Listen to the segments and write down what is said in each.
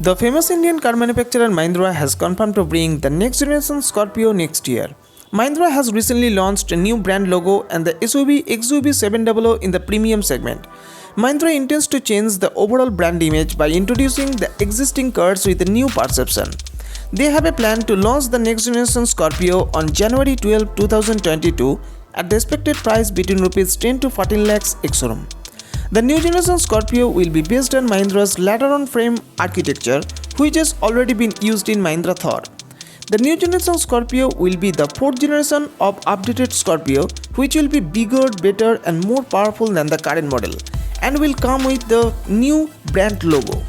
The famous Indian car manufacturer Mahindra has confirmed to bring the next generation Scorpio next year. Mahindra has recently launched a new brand logo and the SUV XUV 700 in the premium segment. Mahindra intends to change the overall brand image by introducing the existing cars with a new perception. They have a plan to launch the next generation Scorpio on January 12, 2022 at the expected price between Rs 10 to 14 lakhs ex-showroom. The new generation Scorpio will be based on Mahindra's ladder-on frame architecture, which has already been used in Mahindra Thar. The new generation Scorpio will be the fourth generation of updated Scorpio, which will be bigger, better and more powerful than the current model and will come with the new brand logo.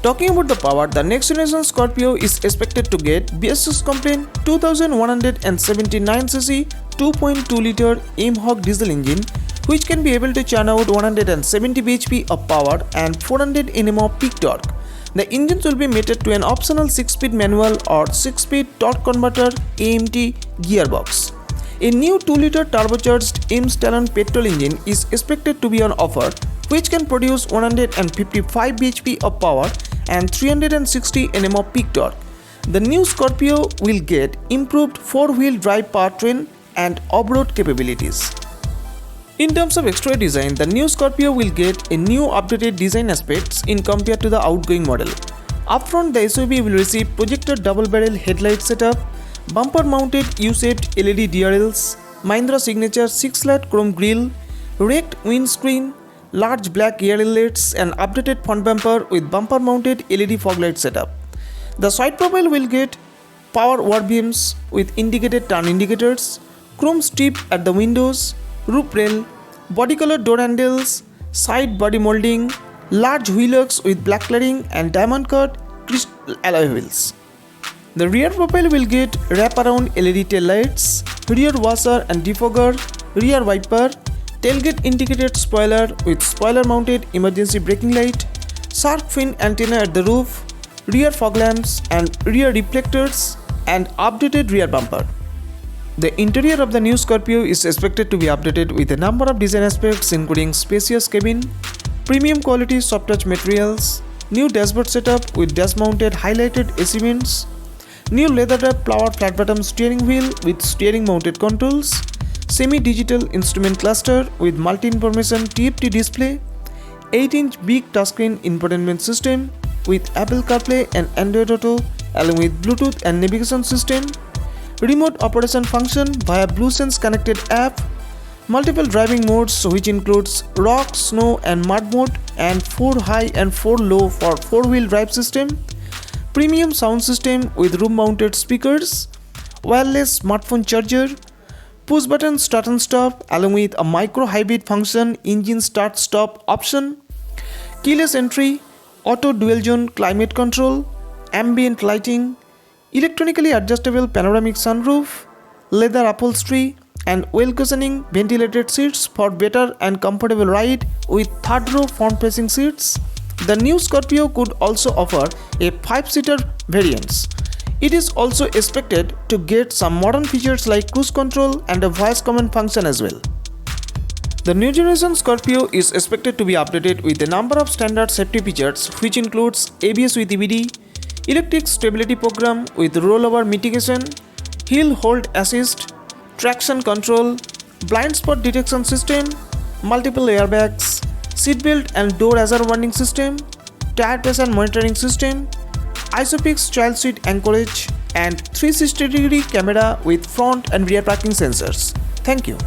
Talking about the power, the next generation Scorpio is expected to get BS6 compliant 2179cc 2.2-liter M-Hog diesel engine, which can be able to churn out 170 bhp of power and 400 Nm of peak torque. The engines will be mated to an optional 6-speed manual or 6-speed torque converter AMT gearbox. A new 2-liter turbocharged M-Stallion petrol engine is expected to be on offer, which can produce 155 bhp of power and 360 Nm of peak torque. The new Scorpio will get improved 4-wheel drive powertrain and off-road capabilities. In terms of exterior design, the new Scorpio will get a new updated design aspects in compared to the outgoing model. Up front, the SUV will receive projected double-barrel headlight setup, bumper-mounted U-shaped LED DRLs, Mahindra signature 6-slat chrome grille, raked windscreen, large black air inlets and updated front bumper with bumper-mounted LED fog light setup. The side profile will get power wall beams with indicated turn indicators, chrome strip at the windows, roof rail, body color door handles, side body molding, large wheel arcs with black cladding and diamond cut crystal alloy wheels. The rear profile will get wraparound LED tail lights, rear washer and defogger, rear wiper, tailgate integrated spoiler with spoiler mounted emergency braking light, shark fin antenna at the roof, rear fog lamps and rear reflectors and updated rear bumper. The interior of the new Scorpio is expected to be updated with a number of design aspects including spacious cabin, premium quality soft touch materials, new dashboard setup with dash mounted highlighted AC vents, new leather wrapped power flat bottom steering wheel with steering mounted controls, semi-digital instrument cluster with multi-information TFT display, 8-inch big touchscreen infotainment system with Apple CarPlay and Android Auto along with Bluetooth and navigation system, remote operation function via BlueSense connected app, multiple driving modes which includes rock, snow and mud mode and 4 high and 4 low for 4-wheel drive system, premium sound system with room mounted speakers, wireless smartphone charger, push button start and stop along with a micro hybrid function engine start stop option, keyless entry, auto dual zone climate control, ambient lighting, electronically adjustable panoramic sunroof, leather upholstery and well cushioning ventilated seats for better and comfortable ride with third row front facing seats. The new Scorpio could also offer a 5-seater variants. It is also expected to get some modern features like cruise control and a voice command function as well. The new generation Scorpio is expected to be updated with a number of standard safety features which includes ABS with EBD, electric stability program with rollover mitigation, hill hold assist, traction control, blind spot detection system, multiple airbags, seatbelt and door hazard warning system, tire pressure monitoring system, ISOFIX child seat anchorage and 360-degree camera with front and rear parking sensors. Thank you.